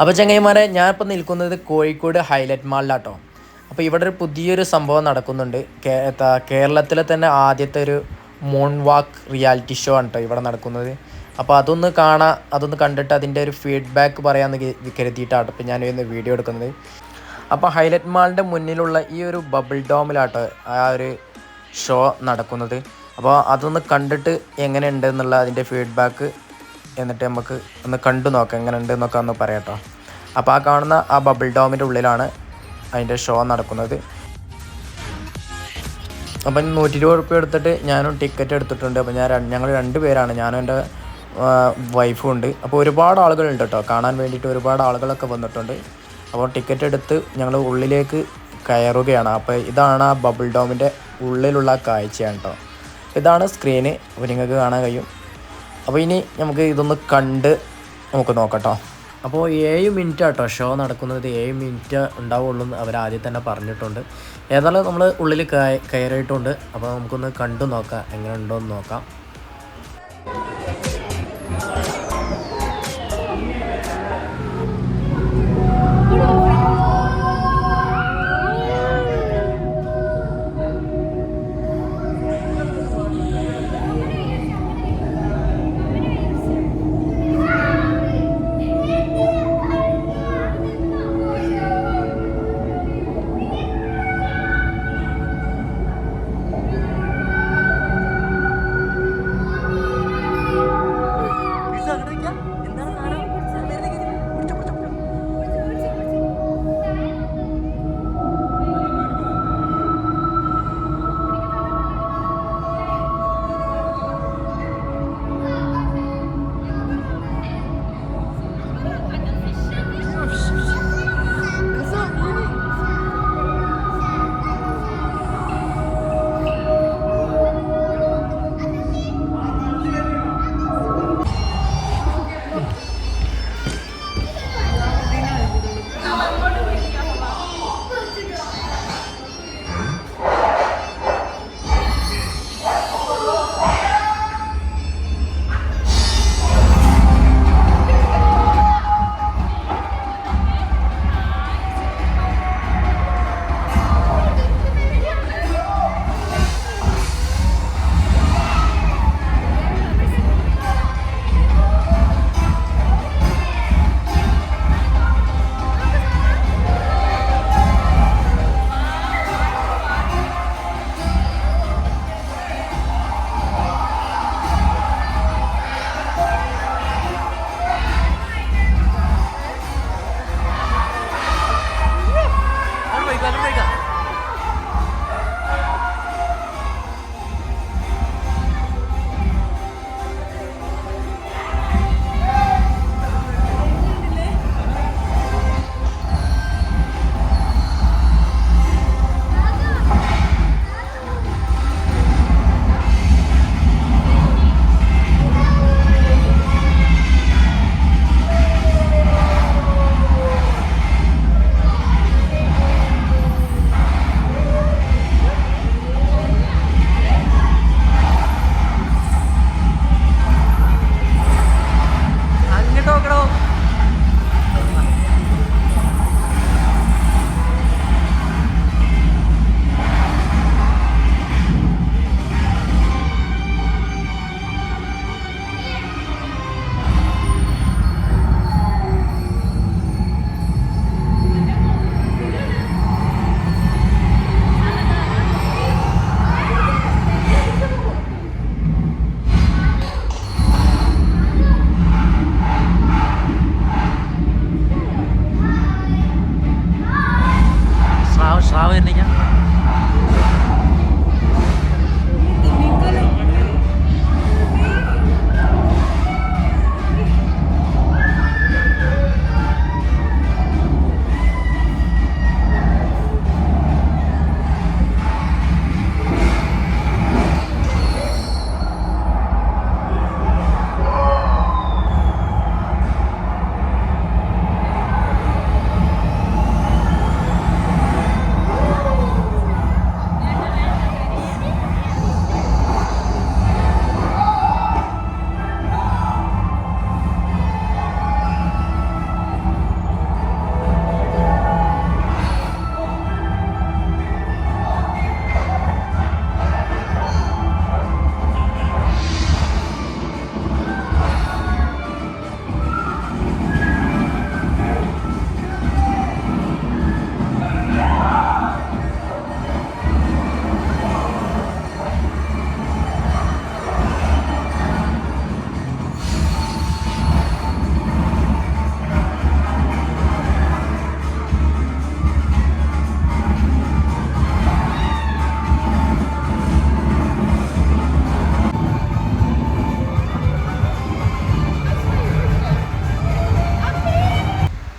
അപ്പോൾ ചങ്ങായിമാരെ, ഞാനിപ്പോൾ നിൽക്കുന്നത് കോഴിക്കോട് ഹൈലൈറ്റ് മാളിലാട്ടോ. അപ്പോൾ ഇവിടെ ഒരു പുതിയൊരു സംഭവം നടക്കുന്നുണ്ട്. കേരളത്തിലെ തന്നെ ആദ്യത്തെ ഒരു മൂൺ വാക്ക് റിയാലിറ്റി ഷോ ആണ് കേട്ടോ ഇവിടെ നടക്കുന്നത്. അപ്പോൾ അതൊന്ന് കണ്ടിട്ട് അതിൻ്റെ ഒരു ഫീഡ്ബാക്ക് പറയാമെന്ന് കരുതിയിട്ടാട്ടോ ഇപ്പോൾ ഞാൻ ഇന്ന് വീഡിയോ എടുക്കുന്നത്. അപ്പോൾ ഹൈലൈറ്റ് മാളിൻ്റെ മുന്നിലുള്ള ഈ ഒരു ബബിൾ ഡോമിലാട്ടോ ആ ഒരു ഷോ നടക്കുന്നത്. അപ്പോൾ അതൊന്ന് കണ്ടിട്ട് എങ്ങനെയുണ്ട് എന്നുള്ള അതിൻ്റെ ഫീഡ്ബാക്ക് എന്നിട്ട് നമുക്ക് ഒന്ന് കണ്ടു നോക്കാം, എങ്ങനെ ഉണ്ട് എന്നൊക്കെ ഒന്ന് പറയാം കേട്ടോ. അപ്പോൾ ആ കാണുന്ന ആ ബബിൾ ഡോമിൻ്റെ ഉള്ളിലാണ് അതിൻ്റെ ഷോ നടക്കുന്നത്. അപ്പം 120 റുപ്യ എടുത്തിട്ട് ഞാനും ടിക്കറ്റ് എടുത്തിട്ടുണ്ട്. അപ്പോൾ ഞങ്ങൾ 2 പേരാണ്, ഞാനും എൻ്റെ വൈഫും ഉണ്ട്. അപ്പോൾ ഒരുപാട് ആളുകളുണ്ട് കേട്ടോ, കാണാൻ വേണ്ടിയിട്ട് ഒരുപാട് ആളുകളൊക്കെ വന്നിട്ടുണ്ട്. അപ്പോൾ ടിക്കറ്റ് എടുത്ത് ഞങ്ങൾ ഉള്ളിലേക്ക് കയറുകയാണ്. അപ്പോൾ ഇതാണ് ആ ബബിൾ ഡോമിൻ്റെ ഉള്ളിലുള്ള കാഴ്ചയാണ് കേട്ടോ. ഇതാണ് സ്ക്രീന്, അപ്പോൾ നിങ്ങൾക്ക് കാണാൻ കഴിയും. അപ്പോൾ ഇനി നമുക്ക് ഇതൊന്ന് കണ്ട് നമുക്ക് നോക്കട്ടോ. അപ്പോൾ 7 മിനിറ്റ് ആട്ടോ ഷോ നടക്കുന്നത്. 7 മിനിറ്റ് ഉണ്ടാവുള്ളൂ എന്ന് അവർ ആദ്യം തന്നെ പറഞ്ഞിട്ടുണ്ട്. ഏതായാലും നമ്മൾ ഉള്ളിൽ കയറിയിട്ടുണ്ട്. അപ്പോൾ നമുക്കൊന്ന് കണ്ടു നോക്കാം, എങ്ങനെ ഉണ്ടോ എന്ന് നോക്കാം.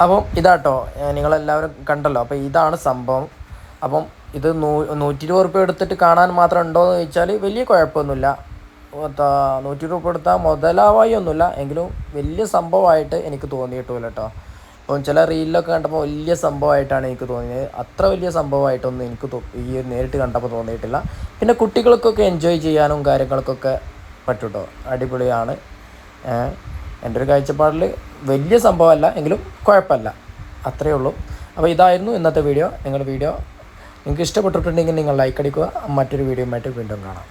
അപ്പം ഇതാട്ടോ നിങ്ങളെല്ലാവരും കണ്ടല്ലോ. അപ്പോൾ ഇതാണ് സംഭവം. അപ്പം ഇത് 120 റുപ്യ എടുത്തിട്ട് കാണാൻ മാത്രം ഉണ്ടോയെന്ന് ചോദിച്ചാൽ വലിയ കുഴപ്പമൊന്നുമില്ല. 120 റുപ്യ എടുത്താൽ മുതലാവായി ഒന്നുമില്ല, എങ്കിലും വലിയ സംഭവമായിട്ട് എനിക്ക് തോന്നിയിട്ടില്ല കേട്ടോ. അപ്പം ചില റീലിലൊക്കെ കണ്ടപ്പോൾ വലിയ സംഭവമായിട്ടാണ് എനിക്ക് തോന്നിയത്. അത്ര വലിയ സംഭവമായിട്ടൊന്നും എനിക്ക് ഈ നേരിട്ട് കണ്ടപ്പോൾ തോന്നിയിട്ടില്ല. പിന്നെ കുട്ടികൾക്കൊക്കെ എൻജോയ് ചെയ്യാനും കാര്യങ്ങൾക്കൊക്കെ പറ്റും കേട്ടോ. അടിപൊളിയാണ്. എൻ്റെ ഒരു കാഴ്ചപ്പാടിൽ വലിയ സംഭവമല്ല, എങ്കിലും കുഴപ്പമില്ല, അത്രയേ ഉള്ളൂ. അപ്പോൾ ഇതായിരുന്നു ഇന്നത്തെ വീഡിയോ. നിങ്ങൾക്ക് ഇഷ്ടപ്പെട്ടിട്ടുണ്ടെങ്കിൽ നിങ്ങൾ ലൈക്ക് അടിക്കുക. മറ്റൊരു വീഡിയോയുമായിട്ട് വീണ്ടും കാണാം.